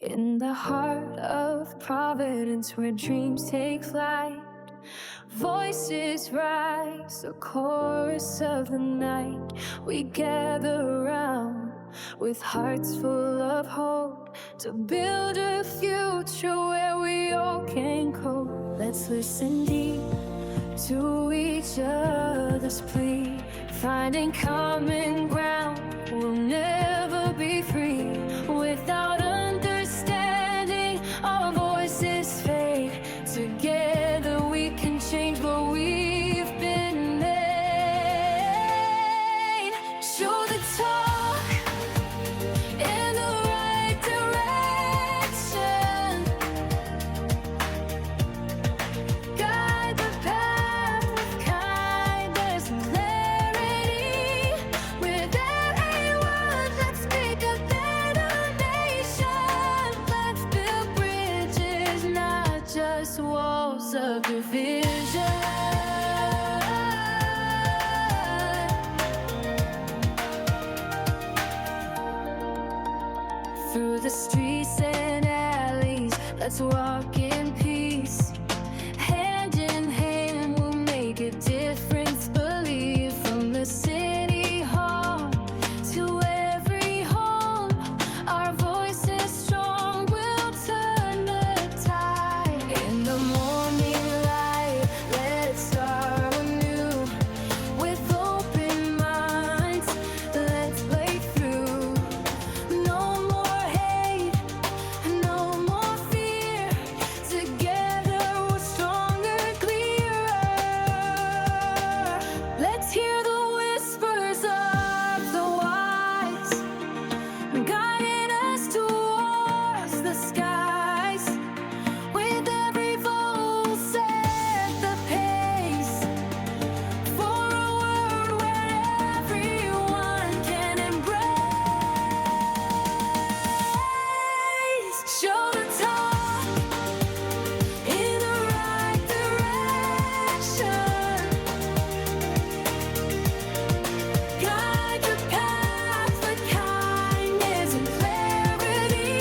In the heart of Providence, where dreams take flight, voices rise, a chorus of the night. We gather around with hearts full of hope to build a future where we all can cope. Let's listen deep to each other's plea, finding common ground. We'll never be free without understanding. Our voices fade. Together we can change what we've been made. Show the talk in the right direction. Guide the path with kindness and clarity. With every word, let's make a better nation. Let's build bridges, not just walls of division. Through the streets and alleys, let's walk in peace. Hand in hand, we'll make a difference. Believe from the city hall to every home. Our voice is strong, we'll turn the tide. In the morning light, let's start anew. With open minds, let's break through. No more hate, no more fear. Together we're stronger, clearer. Let's hear the whispers of the wise, guiding us towards the skies. With every vote, set the pace for a world where everyone can embrace. Show the talk in the right direction. Guide the path with kindness and clarity.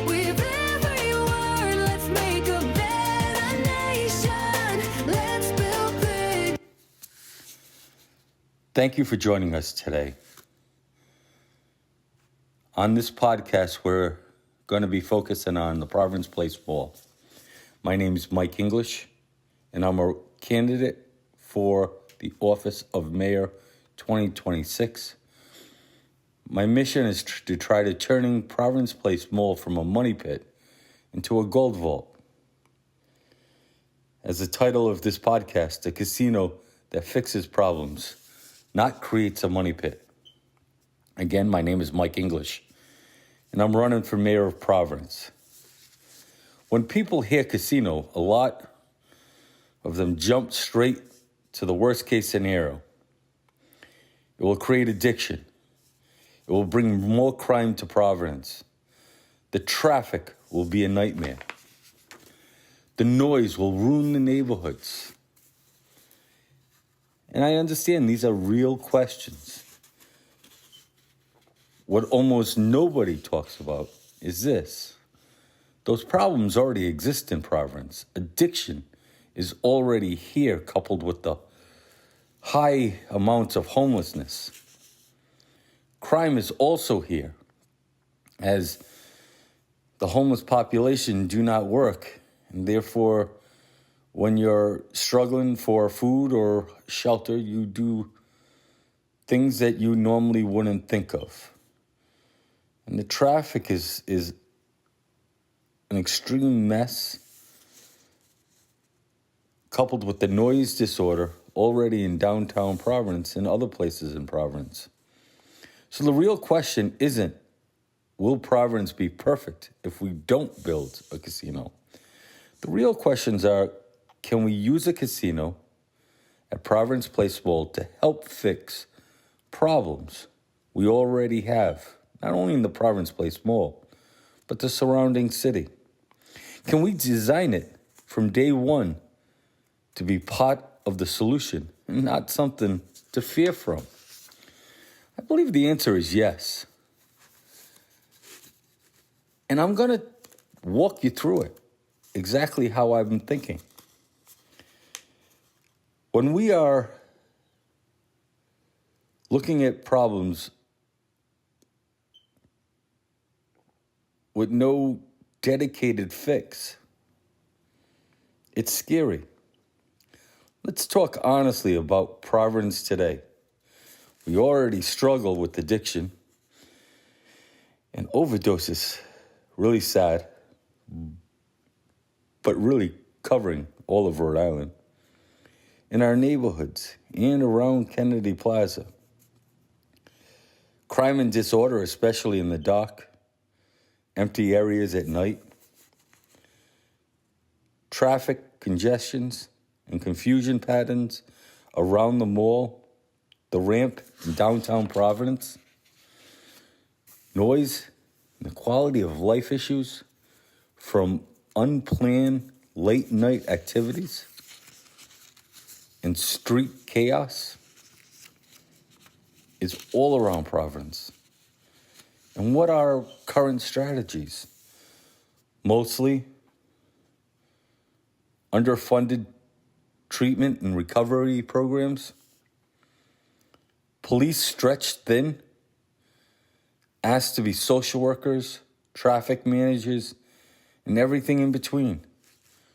With every word, let's make a better nation. Let's build big. Thank you for joining us today. On this podcast, we're going to be focusing on the Providence Place Mall. My name is Mike English, and I'm a candidate for the office of Mayor 2026. My mission is to try to turning Providence Place Mall from a money pit into a gold vault. As the title of this podcast, a casino that fixes problems, not creates a money pit. Again, my name is Mike English, and I'm running for mayor of Providence. When people hear casino, a lot of them jump straight to the worst case scenario. It will create addiction. It will bring more crime to Providence. The traffic will be a nightmare. The noise will ruin the neighborhoods. And I understand these are real questions. What almost nobody talks about is this. Those problems already exist in Providence. Addiction is already here, coupled with the high amounts of homelessness. Crime is also here, as the homeless population do not work, and therefore, when you're struggling for food or shelter, you do things that you normally wouldn't think of. And the traffic is an extreme mess, coupled with the noise disorder already in downtown Providence and other places in Providence. So the real question isn't, will Providence be perfect if we don't build a casino? The real questions are, can we use a casino at Providence Place Mall to help fix problems we already have, not only in the Providence Place Mall, but the surrounding city? Can we design it from day one to be part of the solution and not something to fear from? I believe the answer is yes. And I'm going to walk you through it, exactly how I've been thinking. When we are looking at problems with no dedicated fix, it's scary. Let's talk honestly about Providence today. We already struggle with addiction and overdoses. Really sad, but really covering all of Rhode Island. In our neighborhoods and around Kennedy Plaza. Crime and disorder, especially in the dark, empty areas at night. Traffic congestions and confusion patterns around the mall, the ramp in downtown Providence. Noise and the quality of life issues from unplanned late night activities and street chaos is all around Providence. And what are our current strategies? Mostly underfunded treatment and recovery programs, police stretched thin, asked to be social workers, traffic managers, and everything in between.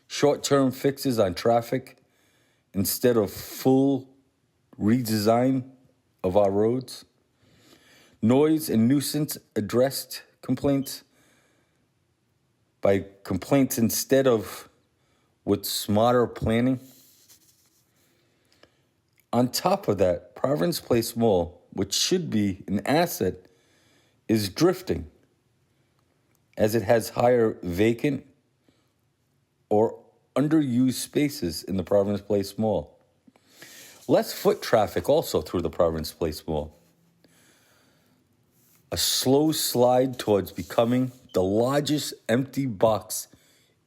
Short-term fixes on traffic instead of full redesign of our roads. Noise and nuisance addressed complaints by complaints instead of with smarter planning. On top of that, Providence Place Mall, which should be an asset, is drifting as it has higher vacant or underused spaces in the Providence Place Mall. Less foot traffic also through the Providence Place Mall. A slow slide towards becoming the largest empty box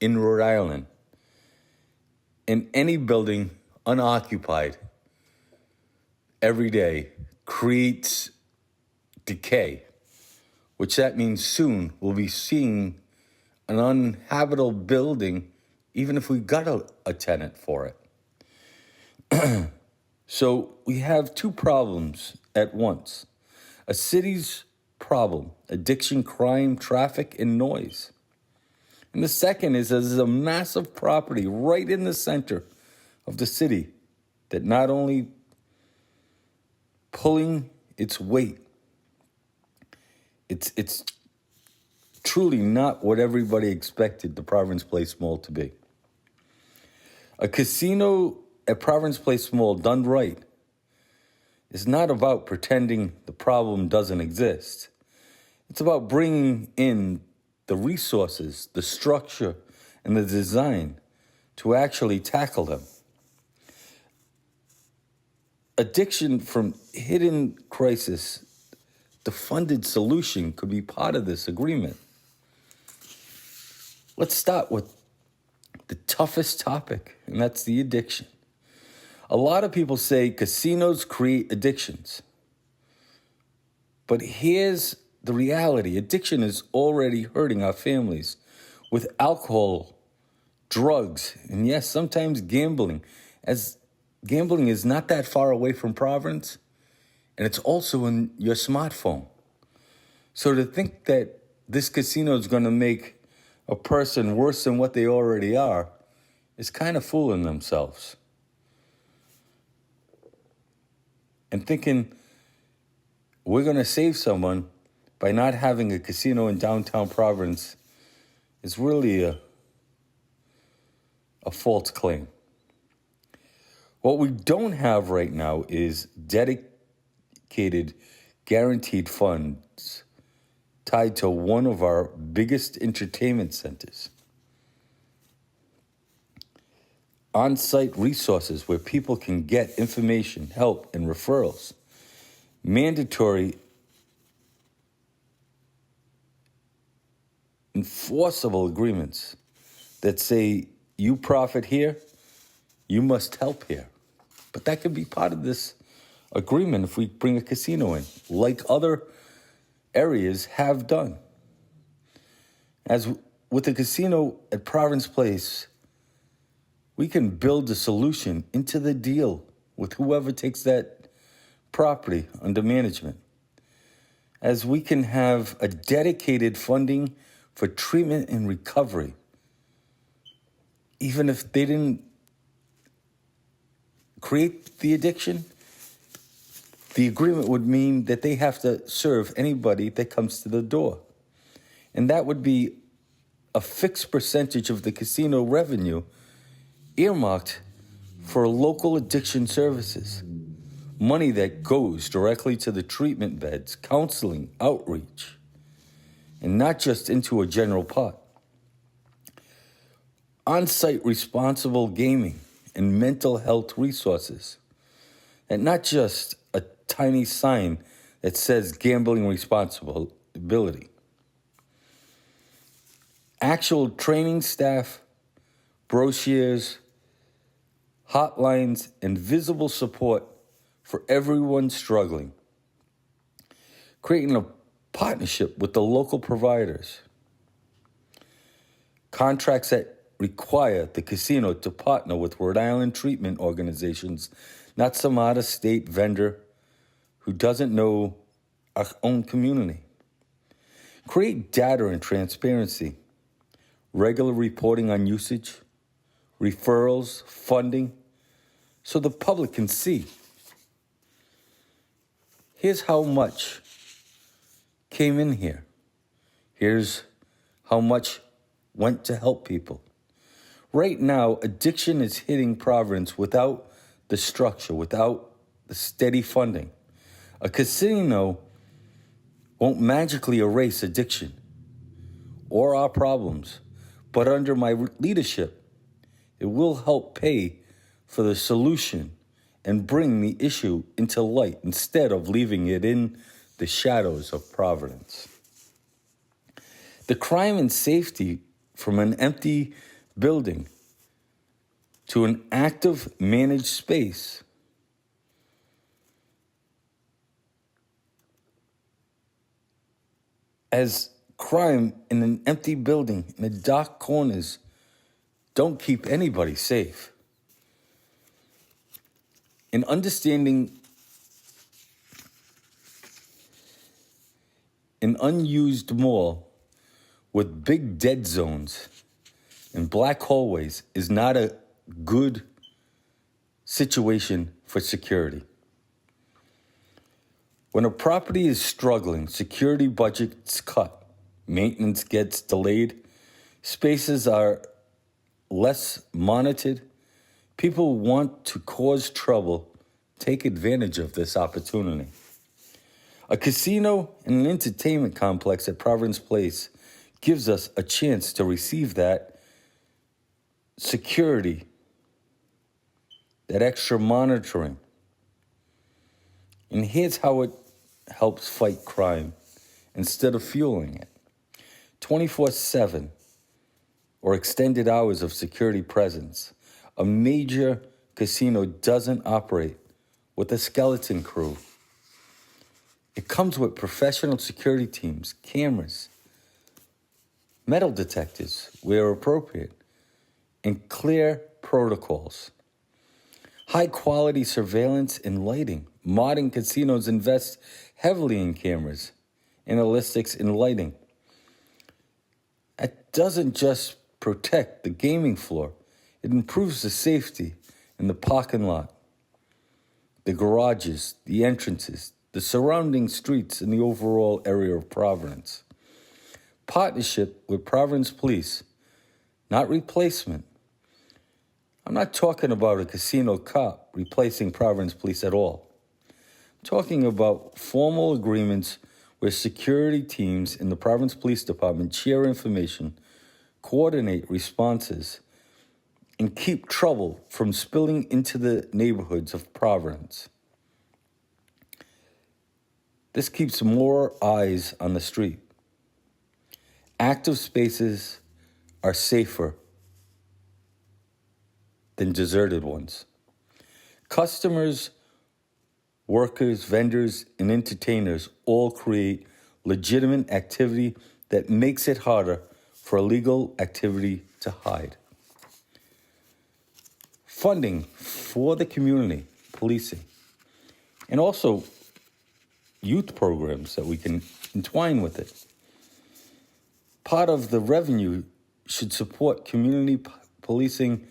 in Rhode Island. And any building unoccupied every day creates decay, which that means soon we'll be seeing an uninhabitable building even if we got a tenant for it. So we have two problems at once. A city's problem, addiction, crime, traffic, and noise. And the second is there's a massive property right in the center of the city that not only pulling its weight, it's truly not what everybody expected the Providence Place Mall to be. A casino at Providence Place Mall done right is not about pretending the problem doesn't exist. It's about bringing in the resources, the structure, and the design to actually tackle them. Addiction from hidden crisis, the funded solution could be part of this agreement. Let's start with the toughest topic, and that's the addiction. A lot of people say casinos create addictions. But here's the reality. Addiction is already hurting our families with alcohol, drugs, and yes, sometimes gambling, as gambling is not that far away from Providence, and it's also in your smartphone. So to think that this casino is going to make a person worse than what they already are is kind of fooling themselves. And thinking we're going to save someone by not having a casino in downtown Providence is really a false claim. What we don't have right now is dedicated, guaranteed funds tied to one of our biggest entertainment centers. On-site resources where people can get information, help, and referrals. Mandatory enforceable agreements that say you profit here, you must help here. But that could be part of this agreement if we bring a casino in, like other areas have done. As with the casino at Providence Place, we can build a solution into the deal with whoever takes that property under management. As we can have a dedicated funding for treatment and recovery, even if they didn't create the addiction, the agreement would mean that they have to serve anybody that comes to the door. And that would be a fixed percentage of the casino revenue earmarked for local addiction services. Money that goes directly to the treatment beds, counseling, outreach, and not just into a general pot. On-site responsible gaming and mental health resources, and not just a tiny sign that says gambling responsibility. Actual training staff, brochures, hotlines, and visible support for everyone struggling. Creating a partnership with the local providers. Contracts that require the casino to partner with Rhode Island treatment organizations, not some out-of-state vendor who doesn't know our own community. Create data and transparency, regular reporting on usage, referrals, funding, so the public can see. Here's how much came in here. Here's how much went to help people. Right now, addiction is hitting Providence without the structure, without the steady funding. A casino won't magically erase addiction or our problems, but under my leadership, it will help pay for the solution and bring the issue into light instead of leaving it in the shadows of Providence. The crime and safety from an empty building to an active managed space as crime in an empty building in the dark corners don't keep anybody safe. In understanding an unused mall with big dead zones and black hallways is not a good situation for security. When a property is struggling, security budgets cut, maintenance gets delayed, spaces are less monitored, people want to cause trouble, take advantage of this opportunity. A casino and an entertainment complex at Providence Place gives us a chance to receive that security, that extra monitoring. And here's how it helps fight crime instead of fueling it. 24/7 or extended hours of security presence. A major casino doesn't operate with a skeleton crew. It comes with professional security teams, cameras, metal detectors where appropriate, and clear protocols. High-quality surveillance and lighting. Modern casinos invest heavily in cameras, analytics, and lighting. It doesn't just protect the gaming floor. It improves the safety in the parking lot, the garages, the entrances, the surrounding streets, and the overall area of Providence. Partnership with Providence Police, not replacement. I'm not talking about a casino cop replacing Providence Police at all. I'm talking about formal agreements where security teams in the Providence Police Department share information, coordinate responses, and keep trouble from spilling into the neighborhoods of Providence. This keeps more eyes on the street. Active spaces are safer than deserted ones. Customers, workers, vendors, and entertainers all create legitimate activity that makes it harder for illegal activity to hide. Funding for the community policing, and also youth programs that we can entwine with it. Part of the revenue should support community policing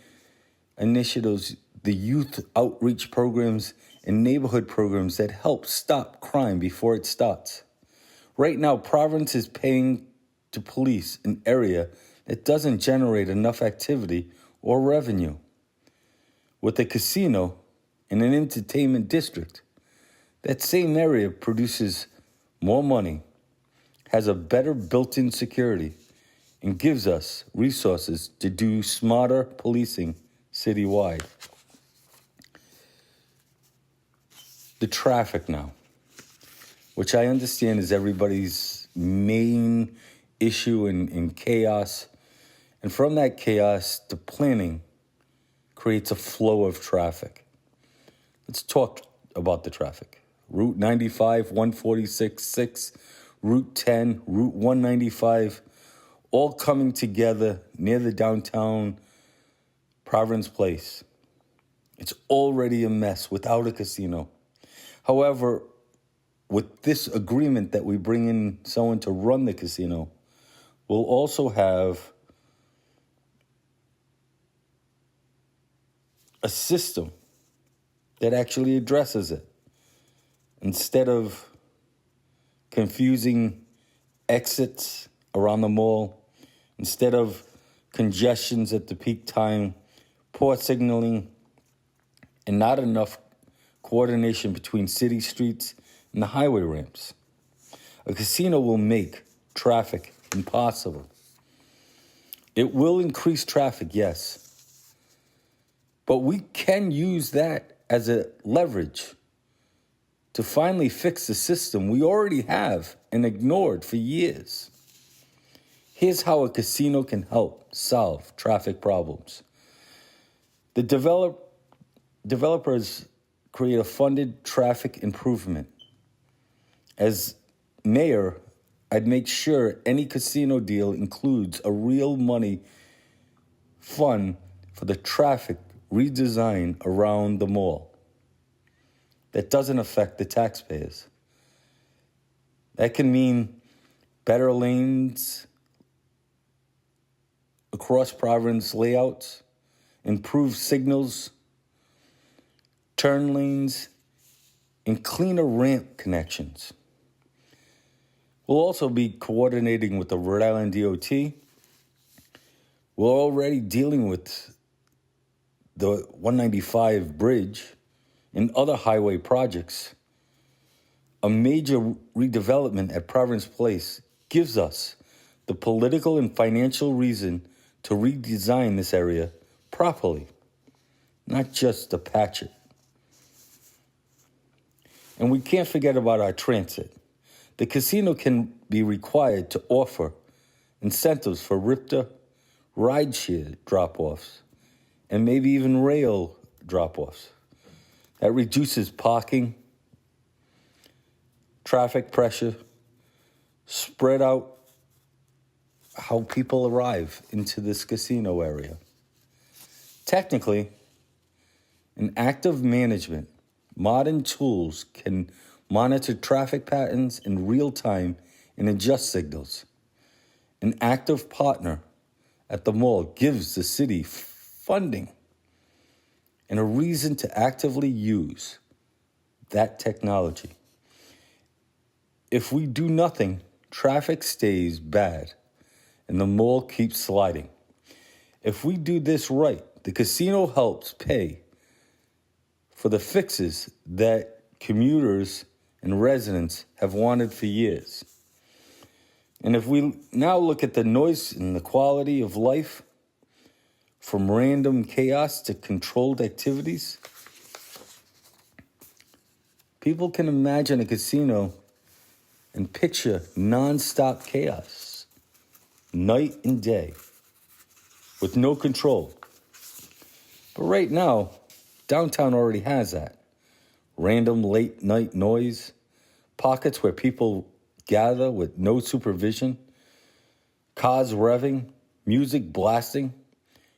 initiatives, the youth outreach programs, and neighborhood programs that help stop crime before it starts. Right now, Providence is paying to police an area that doesn't generate enough activity or revenue. With a casino and an entertainment district, that same area produces more money, has a better built-in security, and gives us resources to do smarter policing citywide. The traffic now, which I understand is everybody's main issue and chaos. And from that chaos, the planning creates a flow of traffic. Let's talk about the traffic. Route 95, 146-6, Route 10, Route 195, all coming together near the downtown Providence Place. It's already a mess without a casino. However, with this agreement that we bring in someone to run the casino, we'll also have a system that actually addresses it. Instead of confusing exits around the mall, instead of congestions at the peak time, poor signaling, and not enough coordination between city streets and the highway ramps. A casino will make traffic impossible. It will increase traffic, yes, but we can use that as a leverage to finally fix the system we already have and ignored for years. Here's how a casino can help solve traffic problems. The developers create a funded traffic improvement. As mayor, I'd make sure any casino deal includes a real money fund for the traffic redesign around the mall. That doesn't affect the taxpayers. That can mean better lanes across Providence layouts, improved signals, turn lanes, and cleaner ramp connections. We'll also be coordinating with the Rhode Island DOT. We're already dealing with the 195 bridge and other highway projects. A major redevelopment at Providence Place gives us the political and financial reason to redesign this area properly, not just to patch it. And we can't forget about our transit. The casino can be required to offer incentives for RIPTA, rideshare drop-offs, and maybe even rail drop-offs. That reduces parking, traffic pressure, spread out how people arrive into this casino area. Technically, in active management, modern tools can monitor traffic patterns in real time and adjust signals. An active partner at the mall gives the city funding and a reason to actively use that technology. If we do nothing, traffic stays bad and the mall keeps sliding. If we do this right, the casino helps pay for the fixes that commuters and residents have wanted for years. And if we now look at the noise and the quality of life, from random chaos to controlled activities, people can imagine a casino and picture nonstop chaos, night and day, with no control. But right now, downtown already has that. Random late night noise, pockets where people gather with no supervision, Cars revving, music blasting,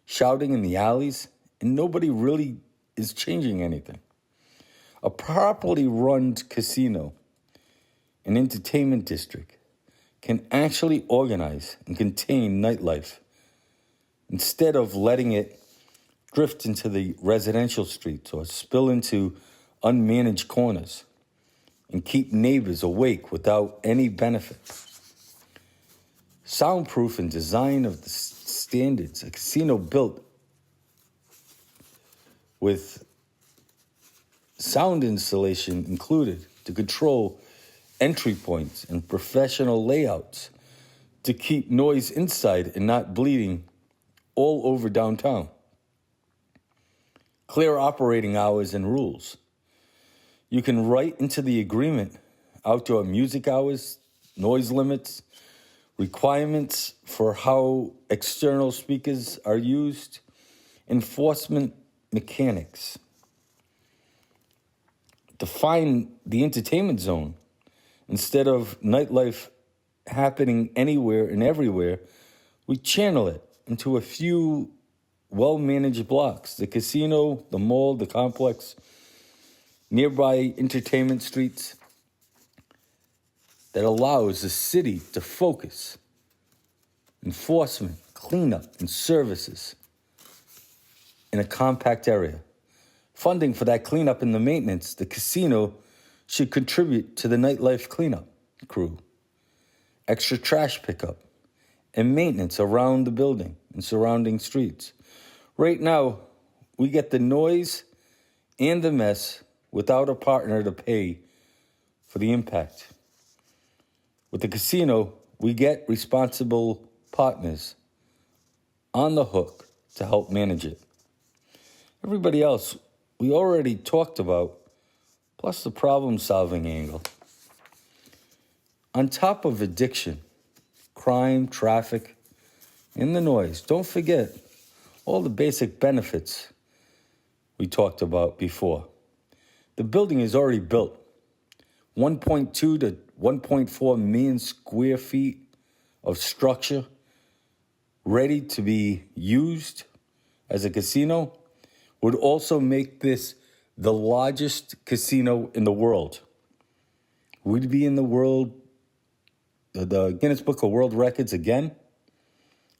shouting in the alleys, and nobody really is changing anything. A properly run casino, an entertainment district, can actually organize and contain nightlife instead of letting it drift into the residential streets or spill into unmanaged corners and keep neighbors awake without any benefit. Soundproof and design of the standards, a casino built with sound installation included to control entry points and professional layouts to keep noise inside and not bleeding all over downtown. Clear operating hours and rules. You can write into the agreement outdoor music hours, noise limits, requirements for how external speakers are used, enforcement mechanics. Define the entertainment zone. Instead of nightlife happening anywhere and everywhere, we channel it into a few well-managed blocks. The casino, the mall, the complex, nearby entertainment streets that allows the city to focus enforcement, cleanup, and services in a compact area. Funding for that cleanup and the maintenance, the casino should contribute to the nightlife cleanup crew, extra trash pickup, and maintenance around the building and surrounding streets. Right now, we get the noise and the mess without a partner to pay for the impact. With the casino, we get responsible partners on the hook to help manage it. Everybody else we already talked about, plus the problem-solving angle. On top of addiction, crime, traffic, and the noise, don't forget all the basic benefits we talked about before. The building is already built. 1.2 to 1.4 million square feet of structure ready to be used as a casino would also make this the largest casino in the world. We'd be in the Guinness Book of World Records again,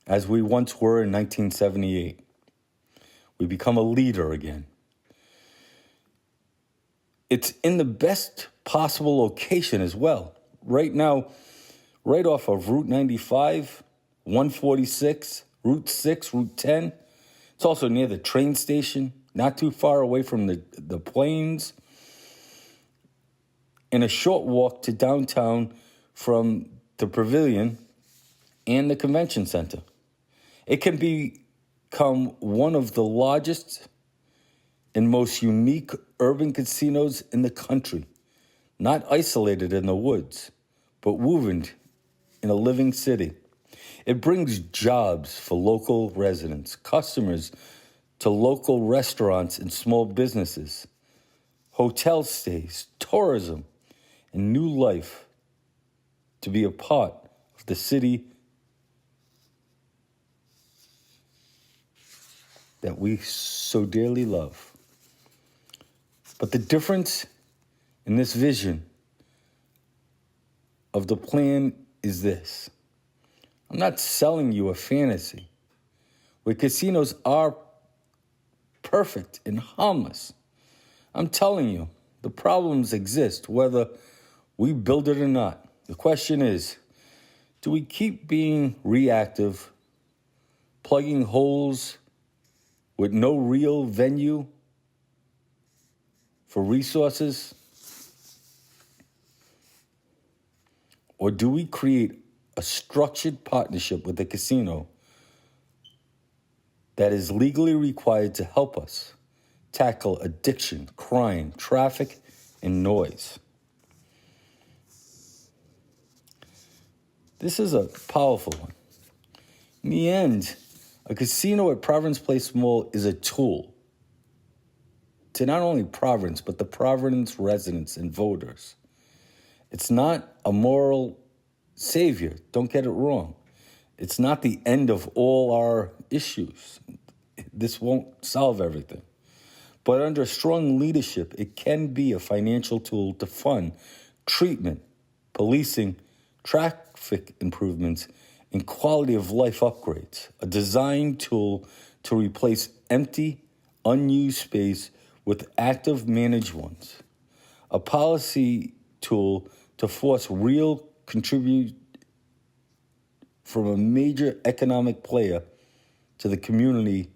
as we once were in 1978. We become a leader again. It's in the best possible location as well. Right now, right off of Route 95, 146, Route 6, Route 10. It's also near the train station, not too far away from the planes, and a short walk to downtown from the Pavilion and the Convention Center. It can become one of the largest and most unique urban casinos in the country, not isolated in the woods, but woven in a living city. It brings jobs for local residents, customers to local restaurants and small businesses, hotel stays, tourism, and new life to be a part of the city that we so dearly love. But the difference in this vision of the plan is this. I'm not selling you a fantasy where casinos are perfect and harmless. I'm telling you, the problems exist whether we build it or not. The question is, do we keep being reactive, plugging holes with no real venue for resources? Or do we create a structured partnership with the casino that is legally required to help us tackle addiction, crime, traffic, and noise? This is a powerful one. In the end, a casino at Providence Place Mall is a tool to not only Providence, but the Providence residents and voters. It's not a moral savior, don't get it wrong. It's not the end of all our issues. This won't solve everything. But under strong leadership, it can be a financial tool to fund treatment, policing, traffic improvements, and quality of life upgrades. A design tool to replace empty, unused space with active managed ones. A policy tool to force real contribute from a major economic player to the community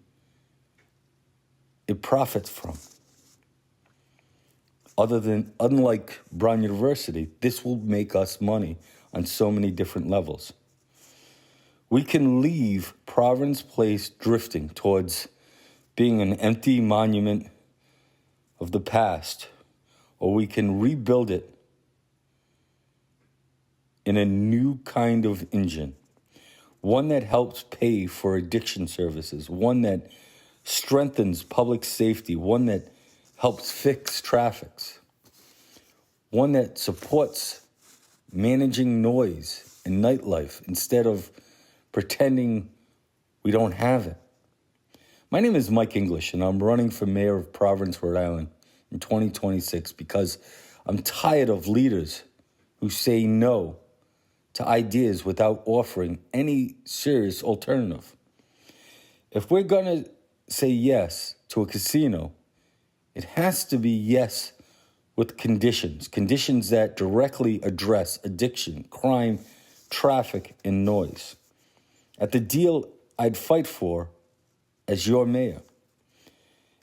it profits from. Unlike Brown University, this will make us money on so many different levels. We can leave Providence Place drifting towards being an empty monument of the past, or we can rebuild it in a new kind of engine, one that helps pay for addiction services, one that strengthens public safety, one that helps fix traffic, one that supports managing noise and nightlife instead of pretending we don't have it. My name is Mike English, and I'm running for mayor of Providence, Rhode Island in 2026 because I'm tired of leaders who say no to ideas without offering any serious alternative. If we're going to say yes to a casino, it has to be yes with conditions that directly address addiction, crime, traffic, and noise. At the deal I'd fight for as your mayor.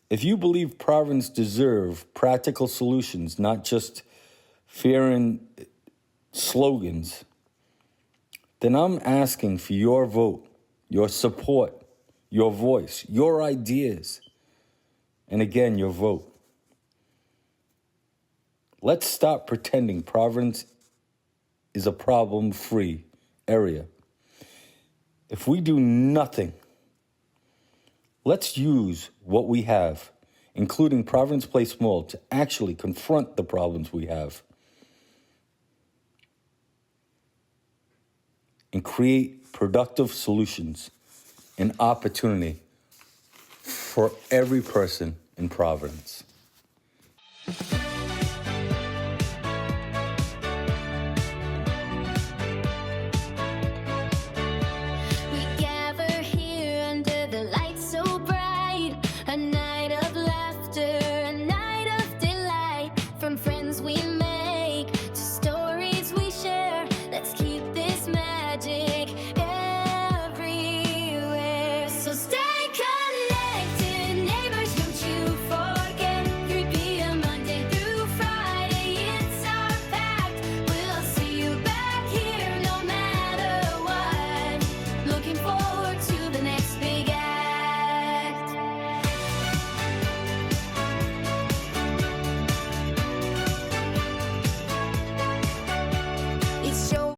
If you believe Providence deserves practical solutions, not just fear and slogans, then I'm asking for your vote, your support, your voice, your ideas, and again, your vote. Let's stop pretending Providence is a problem-free area. If we do nothing, let's use what we have, including Providence Place Mall, to actually confront the problems we have and create productive solutions and opportunity for every person in Providence.